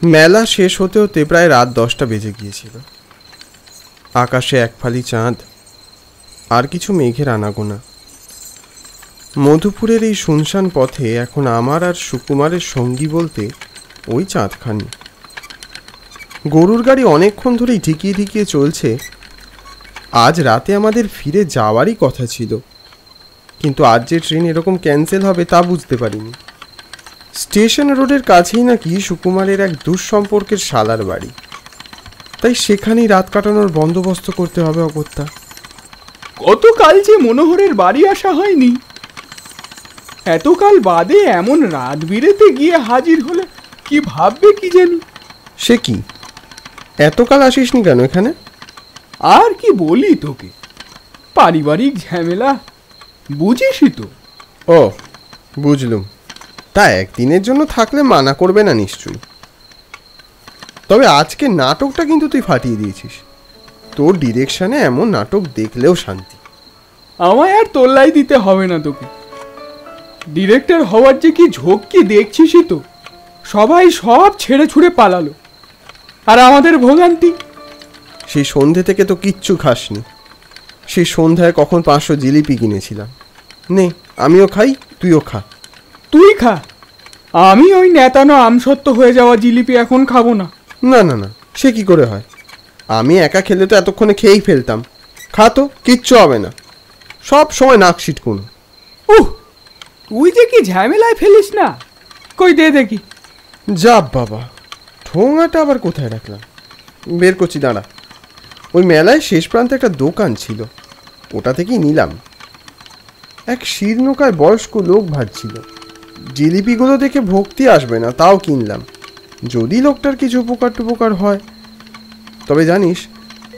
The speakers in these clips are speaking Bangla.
মেলা শেষ হতে হতে প্রায় রাত 10টা বেজে গিয়েছিল। আকাশে এক ফালি চাঁদ, আর কিছু মেঘের আনাগোনা। মধুপুরের এই শুনশান পথে এখন আমার আর সুকুমারের সঙ্গী বলতে ওই চাঁদখানি। গরুর গাড়ি অনেকক্ষণ ধরেই ঢিকিয়ে ঢিকিয়ে চলছে। আজ রাতে আমাদের ফিরে যাওয়ারই কথা ছিল, কিন্তু আজ যে ট্রেন এরকম ক্যান্সেল হবে তা বুঝতে পারিনি। স্টেশন রোডের কাছেই নাকি সুকুমারের এক দুঃসম্পর্কের শালার বাড়ি, তাই সেখানেই রাত কাটানোর বন্দোবস্ত করতে হবে অগত্যা। গতকাল যে মনোহরের বাড়ি আসা হয়নি, এতকাল বাদে এমন রাত বিরেতে গিয়ে হাজির হলে কি ভাববে কি জানি। সে কি, এতকাল আসিসনি কেন এখানে? আর কি বলি তোকে, পারিবারিক ঝামেলা, বুঝিসই তো। ও বুঝলুম, তা একদিনের জন্য থাকলে মানা করবে না নিশ্চয়ই। তবে আজকে নাটকটা কিন্তু তুই ফাটিয়ে দিয়েছিস। তোর ডিরেকশনে এমন নাটক দেখলেও শান্তি। আমায় আর তোল্লাই দিতে হবে না তোকে। ডিরেক্টর হওয়ার যে কি ঝোঁক দেখছিসই তো। সবাই সব ছেড়ে ছুড়ে পালালো, আর আমাদের ভোগান্তি। সেই সন্ধে থেকে তো কিচ্ছু খাসনি। সেই সন্ধ্যায় কখন 500 জিলিপি কিনেছিলাম। নে, আমিও খাই, তুইও খা। তুই খা, আমি ওই নেতানো আমসত্ত্ব হয়ে যাওয়া জিলিপি এখন খাবো না। না না না, সে কি করে হয়? আমি একা খেলে তো এতক্ষণে খেয়েই ফেলতাম। খা তো, কিচ্ছু হবে না। সব সময় নাক সিটকুন। তুই যে কি ঝামেলায় ফেলিস না। কই দে দেখি। যা বাবা, ঠোঙাটা আবার কোথায় রাখলাম? বের করছি, দাঁড়া। ওই মেলায় শেষ প্রান্তে একটা দোকান ছিল, ওটা থেকেই নিলাম। এক শীর্ণকায় বয়স্ক লোক ভাজছিল। জিলিপিগুলো দেখে ভক্তি আসবে না, তাও কিনলাম, যদি লোকটার কিছু উপকার টুপকার হয়। তবে জানিস,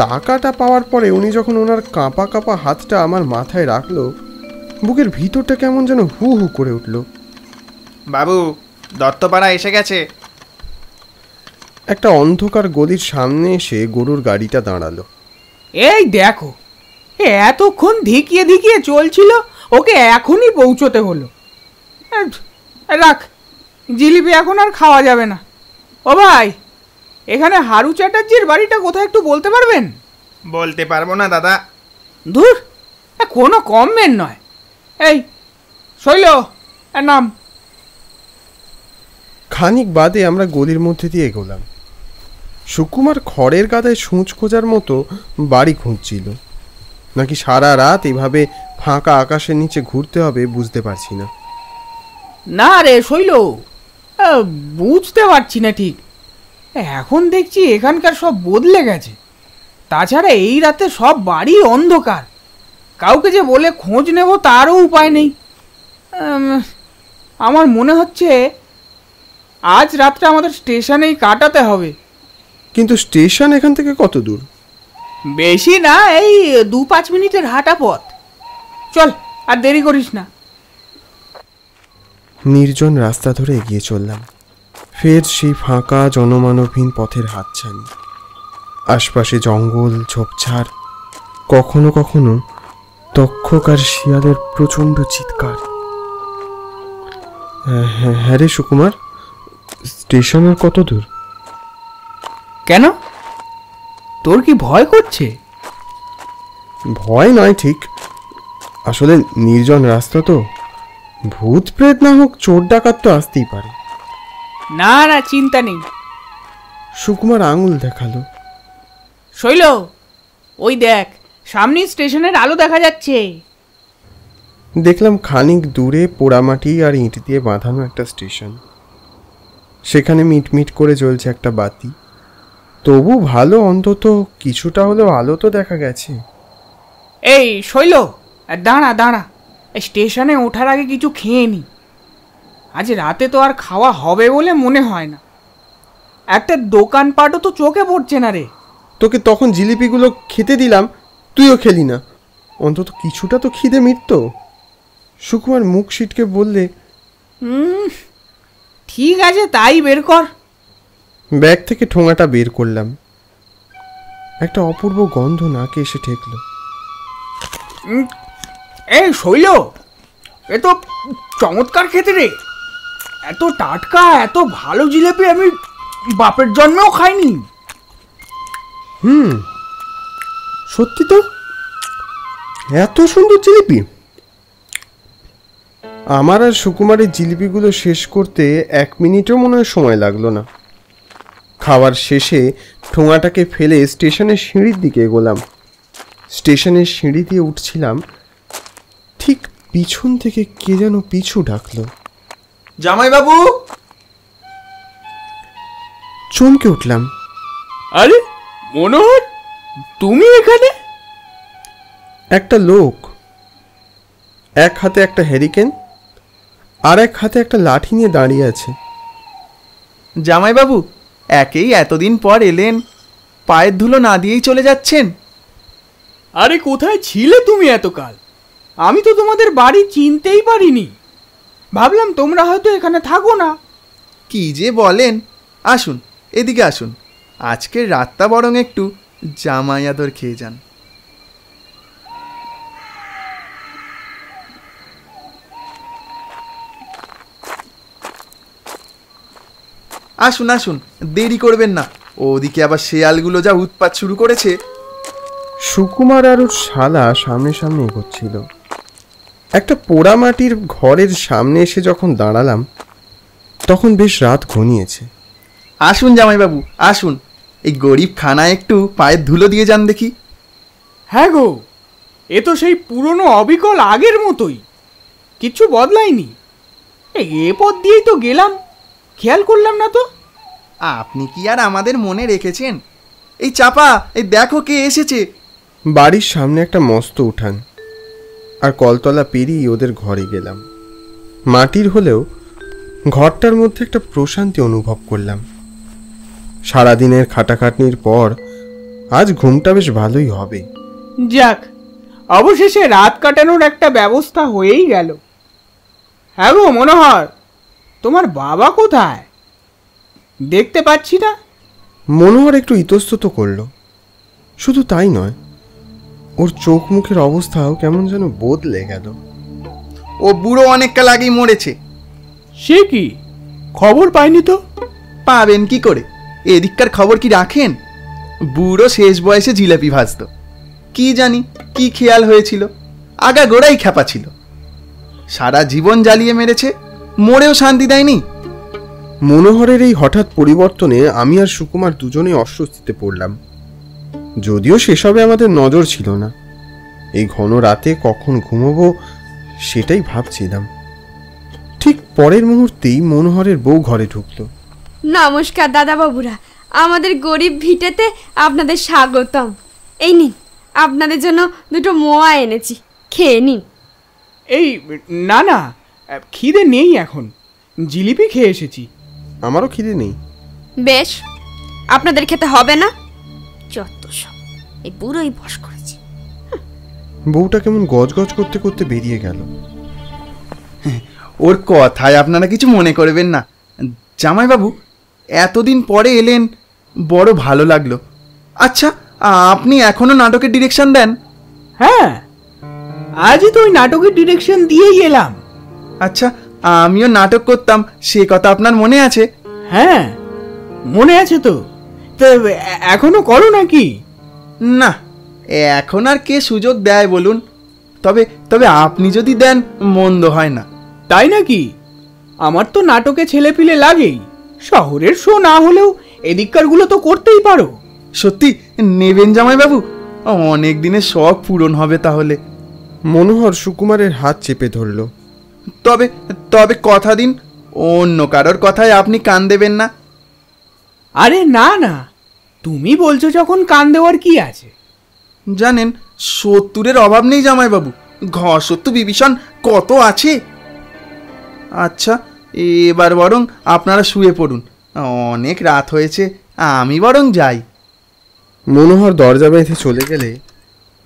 টাকাটা পাওয়ার পরে উনি যখন ওনার কাঁপা কাঁপা হাতটা আমার মাথায় রাখলো, বুকের ভিতরটা কেমন যেন হু হু করে উঠল। বাবু, দত্তপাড়া এসে গেছে। একটা অন্ধকার গলির সামনে এসে গরুর গাড়িটা দাঁড়ালো। এই দেখো, এতক্ষণ ধিকিয়ে ধিকিয়ে চলছিল, ওকে এখনই পৌঁছতে হলো। রাখ, জিলিপি এখন আর খাওয়া যাবে না। ও ভাই, এখানে হারু চ্যাটার্জির বাড়িটা কোথায় একটু বলতে পারবেন? বলতে পারবো না দাদা। ধুর, কোনো কমবেন নয়। এই শৈল, নাম। খানিক বাদে আমরা গলির মধ্যে দিয়ে এগোলাম। সুকুমার খড়ের গাদায় সূঁচ খোঁজার মতো বাড়ি খুঁজছিল, নাকি সারা রাত এভাবে ফাঁকা আকাশের নিচে ঘুরতে হবে বুঝতে পারছি না। না রে শৈল, বুঝতে পারছি না ঠিক। এখন দেখছি এখানকার সব বদলে গেছে। তাছাড়া এই রাতে সব বাড়ি অন্ধকার, কাউকে যে বলে খোঁজ নেব তারও উপায় নেই। আমার মনে হচ্ছে আজ রাতটা আমাদের স্টেশনেই কাটাতে হবে। কিন্তু স্টেশন এখান থেকে কত দূর? বেশি না, এই 2-5 মিনিটের হাঁটা পথ। চল, আর দেরি করিস না। নির্জন রাস্তা ধরে এগিয়ে চললাম, ফের সেই ফাঁকা জনমানবহীন পথের হাতছানি। আশপাশে জঙ্গল ঝোপঝাড়, কখনো কখনো তক্ষকার শিয়ালের প্রচণ্ড চিৎকার। হ্যাঁ রে সুকুমার, স্টেশনের কত দূর? কেন, তোর কি ভয় করছে? ভয় নয় ঠিক, আসলে নির্জন রাস্তা তো, ভূত প্রেত না হোক চোর ডাকাত তো আসতেই পারে। না না, চিন্তা নেই। সুকুমার আঙুল দেখালো। শৈল, ওই দেখ, সামনে স্টেশনের আলো দেখা যাচ্ছে। দেখলাম খানিক দূরে পোড়ামাটি আর ইঁট দিয়ে বাঁধানো একটা স্টেশন। সেখানে মিটমিট করে জ্বলছে একটা বাতি। তবু ভালো, অন্তত কিছুটা হলেও আলো তো দেখা গেছে। এই শৈল, দাঁড়া দাঁড়া, স্টেশনে ওঠার আগে কিছু খেয়ে নি। আজ রাতে তো আর খাওয়া হবে বলে মনে হয় না। একটা দোকানপাটও তো চোখে পড়ছে না রে। তোকে তখন জিলিপিগুলো খেতে দিলাম, তুইও খেলি না। অন্তত কিছুটা তো খিদে মিটত। সুকুমার মুখ সিটকে বললে, ঠিক আছে, তাই বের কর। ব্যাগ থেকে ঠোঙাটা বের করলাম। একটা অপূর্ব গন্ধ নাকে এসে ঠেকল। এই শৈল, এ তো চমৎকার খেতে রে। এত টাটকা এত ভালো জিলেপি আমি বাপের জন্মেও খাইনি। সত্যি তো, এত সুন্দর জিলিপি। আমার আর সুকুমারের জিলিপিগুলো শেষ করতে 1 মিনিটও মনে হয় সময় লাগলো না। খাওয়ার শেষে ঠোঙাটাকে ফেলে স্টেশনের সিঁড়ির দিকে এগোলাম। স্টেশনের সিঁড়ি দিয়ে উঠছিলাম, ঠিক পিছন থেকে কে যেন পিছু ডাকলো। জামাইবাবু! চমকে উঠলাম। আরে মনোহর, তুমি এখানে? একটা লোক, এক হাতে একটা হ্যারিকেন আর এক হাতে একটা লাঠি নিয়ে দাঁড়িয়ে আছে। জামাইবাবু, একেই এতদিন পর এলেন, পায়ের ধুলো না দিয়েই চলে যাচ্ছেন? আরে কোথায় ছিলে তুমি এতকাল? আমি তো তোমাদের বাড়ি চিনতেই পারিনি। ভাবলাম তোমরা হয়তো এখানে থাকো না। কি যে বলেন! আসুন, এদিকে আসুন। আজকের রাতটা বরং একটু জামাই আদর খেয়ে যান। আসুন আসুন, দেরি করবেন না। ওদিকে আবার শেয়ালগুলো যা উৎপাত শুরু করেছে। সুকুমার আর ওর শালা সামনে সামনে এগোচ্ছিল। একটা পোড়ামাটির ঘরের সামনে এসে যখন দাঁড়ালাম, তখন বেশ রাত ঘনিয়েছে। আসুন জামাইবাবু, আসুন। এই গরিব খানায় একটু পায়ের ধুলো দিয়ে যান দেখি। হ্যাঁ গো, এ তো সেই পুরনো অবিকল আগের মতোই, কিচ্ছু বদলায়নি। এ পথ দিয়েই তো গেলাম, খেয়াল করলাম না তো। আপনি কি আর আমাদের মনে রেখেছেন? এই চাপা, এই দেখো কে এসেছে। বাড়ির সামনে একটা মস্ত উঠান, আর কলতলা পেরিয়ে ওদের ঘরে গেলাম। মাটির হলেও ঘরটার মধ্যে একটা প্রশান্তি অনুভব করলাম। সারাদিনের খাটাখাটনির পর আজ ঘুমটা বেশ ভালোই হবে। যাক, অবশেষে রাত কাটানোর একটা ব্যবস্থা হয়েই গেল। হ্যাঁ গো মনোহর, তোমার বাবা কোথায়? দেখতে পাচ্ছি না। মনোহর একটু ইতস্তত করল। শুধু তাই নয়, ওর চোখ মুখের অবস্থাও কেমন যেন বদলে গেল। ও বুড়ো অনেককাল আগেই মরেছে। সে কি, খবর পাইনি তো? পাবেন কি করে? এদিককার খবর কি রাখেন? বুড়ো শেষ বয়সে জিলাপি ভাজত। কি জানি কি খেয়াল হয়েছিল, আগা গোড়াই খ্যাপা ছিল। সারা জীবন জ্বালিয়ে মেরেছে, মরেও শান্তি দেয়নি। মনোহরের এই হঠাৎ পরিবর্তনে আমি আর সুকুমার দুজনেই অস্বস্তিতে পড়লাম। যদিও সেসবে আমাদের নজর ছিল না। এই ঘন রাতে কখন ঘুমোবো সেটাই ভাবছিলাম। ঠিক পরের মুহূর্তেই মনোহরের বউ ঘরে ঢুকলো। নমস্কার দাদা বাবুরা, আমাদের গরিব ভিটেতে আপনাদের স্বাগতম। এই নিন, আপনাদের জন্য দুটো মোয়া এনেছি, খেয়ে নিন। এই না না, খিদে নেই এখন, জিলিপি খেয়ে এসেছি। আমারও খিদে নেই। বেশ, আপনাদের খেতে হবে না? যত সব, এই পুরোই বস করেছে। বউটা কেমন গজগজ করতে করতে বেরিয়ে গেল। ওর কথায় আপনারা কিছু মনে করবেন না। জামাইবাবু, এতদিন পরে এলেন, বড় ভালো লাগলো। আচ্ছা, আপনি এখনো নাটকের ডিরেকশন দেন? হ্যাঁ, আজই তো ওই নাটকের ডিরেকশন দিয়েই এলাম। আচ্ছা, আমিও নাটক করতাম, সে কথা আপনার মনে আছে? হ্যাঁ, মনে আছে তো। তা এখনো করো নাকি? না, এখন আর কে সুযোগ দেয় বলুন। তবে তবে আপনি যদি দেন মন্দ হয় না। তাই নাকি? আমার তো নাটকে ছেলেপিলে লাগেই। শহরের শো না হলেও এদিককার গুলো তো করতেই পারো। সত্যি নেবেন জামাইবাবু? অনেক দিনের শখ পূরণ হবে তাহলে। মনোহর সুকুমারের হাত চেপে ধরল। তবে তবে কথা দিন, অন্য কারোর কথায় আপনি কান দেবেন না। আরে না না, তুমি বলছো যখন কান দেওয়ার কি আছে। জানেন, সত্তরের অভাব নেই জামাইবাবু, ঘর সত্তর বিভীষণ কত আছে। আচ্ছা, এবার বরং আপনারা শুয়ে পড়ুন, অনেক রাত হয়েছে, আমি বরং যাই। মনোহর দরজা বেঁধে চলে গেলে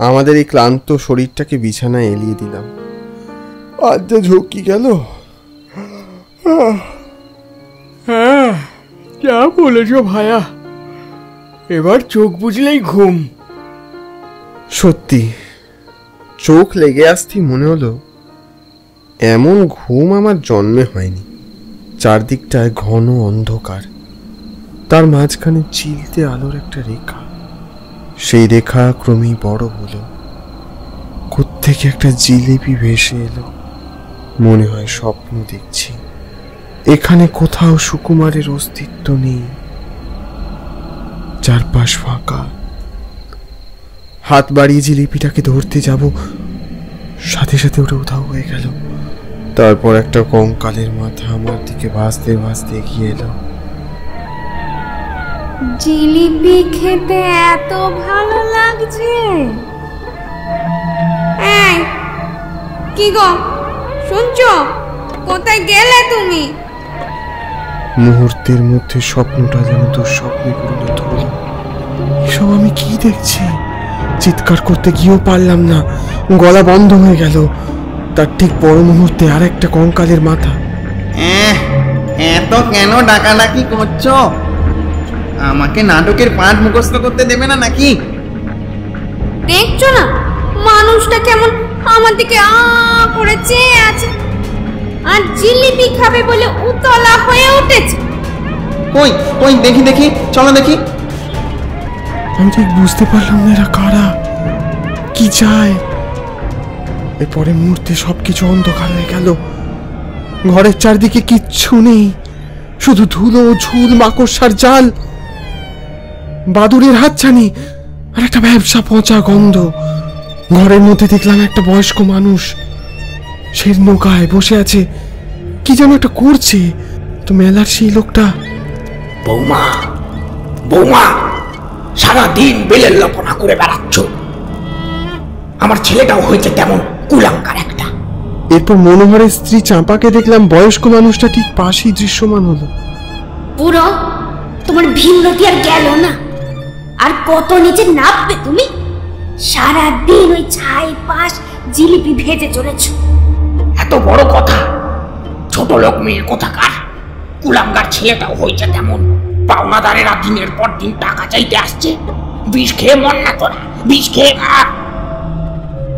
আমাদের এই ক্লান্ত শরীরটাকে বিছানায় এলিয়ে দিলাম। আজ যা ঝক্কি গেল। হ্যাঁ, যা বলেছ ভায়া, এবার চোখ বুঝলেই ঘুম। সত্যি চোখ লেগে আসতেই মনে হলো এমন ঘুম আমার জন্মে হয়নি। চারদিকটায় ঘন অন্ধকার, তার মাঝখানে চিলতে আলোর একটা রেখা। সেই রেখা ক্রমেই বড় হলো, কোত্থেকে একটা জিলিপি ভেসে এলো। মনে হয় স্বপ্ন দেখছি। এখানে কোথাও সুকুমারের অস্তিত্ব নেই, চারপাশ ফাঁকা। হাত বাড়িয়ে জিলিপিটাকে ধরতে যাব, সাথে সাথে ওটা উধাও হয়ে গেল। তারপর একটা কঙ্কালের মাথা আমার দিকে ভাসতে ভাসতে এগিয়ে এলো। জিলিপি খেতে এত ভালো লাগছে। এই, কি গো, শুনছো? কোথায় গেলে তুমি? মুহূর্তের মধ্যে স্বপ্নটা যেন দুঃস্বপ্নে পরিণত হলো। এসব আমি কি দেখছি? চিৎকার করতে গিয়েও পারলাম না, গলা বন্ধ হয়ে গেল। তার ঠিক পর মুহূর্তে আর একটা কঙ্কালের মাথা। এত কেন ডাকাডাকি করছো? আমাকে নাটকের পাঠ মুখস্থ করতে দেবে না নাকি? দেখছো না মানুষটা কেমন আমার দিকে করে চেয়ে আছে, আর জিলিপি খাবে বলে উতলা হয়ে উঠেছে। কই কই দেখি দেখি, চলো দেখি। আমি ঠিক বুঝতে পারলাম না এরা কারা, কি চায়। এরপরে মুহূর্তে সবকিছু অন্ধকার হয়ে গেল। ঘরের চারদিকে কিচ্ছু নেই, শুধু ধুলো, ঝুল, মাকড়সার জাল, বাদুড়ের হাতছানি আর একটা ব্যবসা পচা গন্ধ। ঘরের মধ্যে দেখলাম একটা বয়স্ক মানুষ, সে নৌকায় বসে আছে, কি যেন একটা করছে। তো মেলার সেই লোকটা। বৌমা, বৌমা, সারাদিন বেলের লপনা করে বেড়াচ্ছ। আমার ছেলেটাও হয়েছে তেমন কুলাঙ্কার একটা। এরপর মনোহরের স্ত্রী চাঁপাকে দেখলাম, বয়স্ক মানুষটা ঠিক পাশেই দৃশ্যমান হলো। পুরো তোমার ভিন্নতি আর গেল না। আর কত নিচে নামবে তুমি? সারাদিন ওই ছাই পাশ জিলিপি ভেজে চলেছ। এত বড় কথা, ছোট লোক মেয়ের কোথাকার। কুলাঙ্গার ছেলেটাও হয়েছে তেমন। পাওনাদারেরা দিনের পর দিন টাকা চাইতে আসছে। বিষ খেয়ে মন না তোরা, বিষ খেয়ে খা।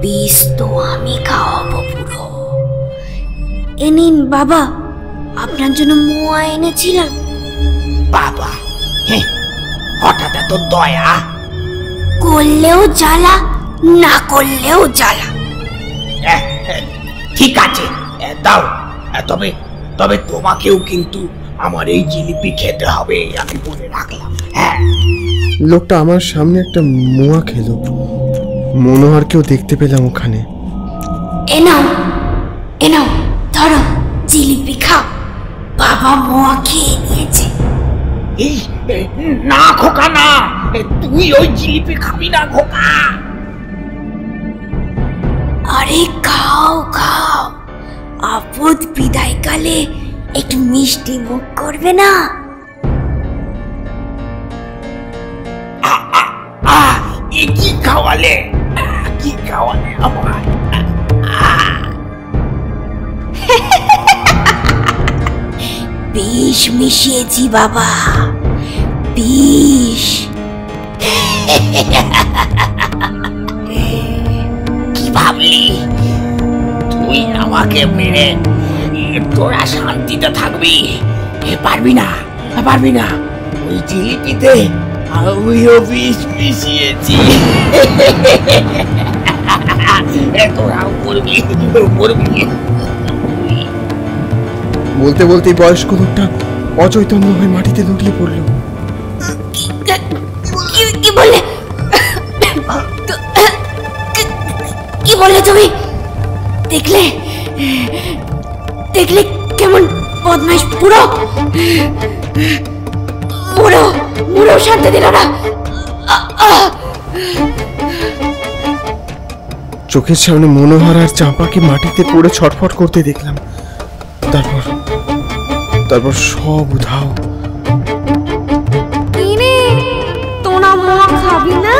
বিষ তো আমি খাওয়াবো পুরো। এ নিন বাবা, আপনার জন্য মোয়া এনেছিলাম। বাবা, হঠাৎ এত দয়া? করলেও জ্বালা, না করলেও জ্বালা। ঠিক আছে, দাও। তবে তবে তোমাকেও কিন্তু আমার এই জিলিপি খেতে হবে, আমি বলে রাখলাম। হ্যাঁ। লোকটা আমার সামনে একটা মোয়া খেলো। মনোহরকেও দেখতে পেলাম ওখানে। এনাও এনাও, ধরো জিলিপি খাও। বাবা মোয়া খেয়ে নিয়েছে। এই না খোকা, না, তুই ওই জিলিপি খাবি না খোকা। আরে খাও খাও, আপদ বিদায়কালে একটু মিষ্টি মুখ করবে না? কি খাওয়ালে, কি খাওয়ালে আমার? বিষ মিশিয়েছি বাবা, বিষ। কি ভাবলি তুই আমাকে মেরে তোরা শান্তিতে থাকবি? পারবি না, পারবি না। ওই জিলিপিতে আমিও বিষ মিশিয়েছি। তোরাও মরবি, মরবি। বলতে বলতেই বয়স্ক লোকটা অচৈতন্য হয়ে মাটিতে লুটিয়ে পড়ল। কি বললে? কি বললে তুমি? দেখলে দেখলে কেমন বদমাইশ। পুরো পুরো পুরো শান্তি দিল না। চোখের সামনে মনোহর আর চাঁপাকে মাটিতে পড়ে ছটফট করতে দেখলাম। তারপর সব উধাও। কিরে, তোরা মোয়া খাবি না?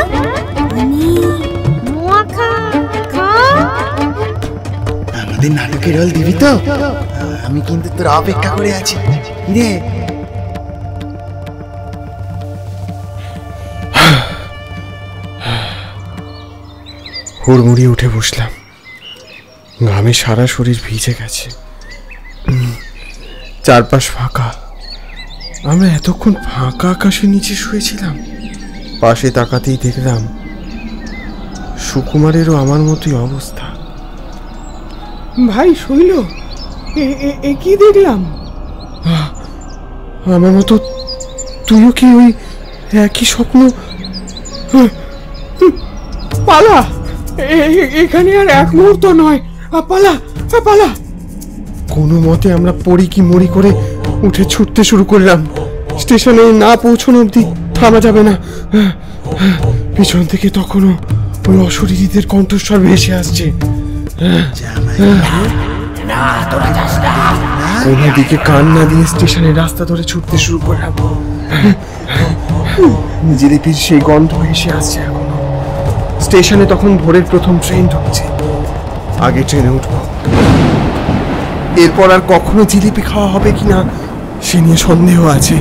মোয়া খা খা। আমাদের নাটকের রোল দিবি তো? আমি কিন্তু তোর অপেক্ষা করে আছি। রে হুড়মুড়িয়ে উঠে বসলাম। ঘামে সারা শরীর ভিজে গেছে। চারপাশ ফাঁকা। আমরা এতক্ষণ ফাঁকা আকাশের নিচে শুয়েছিলাম। পাশে তাকাতেই দেখলাম সুকুমারেরও আমার মতোই অবস্থা। ভাই শৈল, এ কি দেখলাম? আমার মতো তুইও কি ওই একই স্বপ্ন? পালা, এখানে আর এক মুহূর্ত নয়। পালা পালা। কোনো মতে আমরা পড়ি কি মরি করে উঠে ছুটতে শুরু করলাম। স্টেশনে না পৌঁছানো অবধি থামা যাবে না। পিছন থেকে তখনও ওই অশরীরীদের কণ্ঠস্বর ভেসে আসছে। অন্যদিকে কান না দিয়ে স্টেশনের রাস্তা ধরে ছুটতে শুরু করলাম। জিলিপির সেই গন্ধ ভেসে আসছে এখনো। স্টেশনে তখন ভোরের প্রথম ট্রেন ঢুকছে। আগে ট্রেনে উঠবো। এরপর আর কখনো জিলিপি খাওয়া হবে কিনা সে নিয়ে সন্দেহ আছে।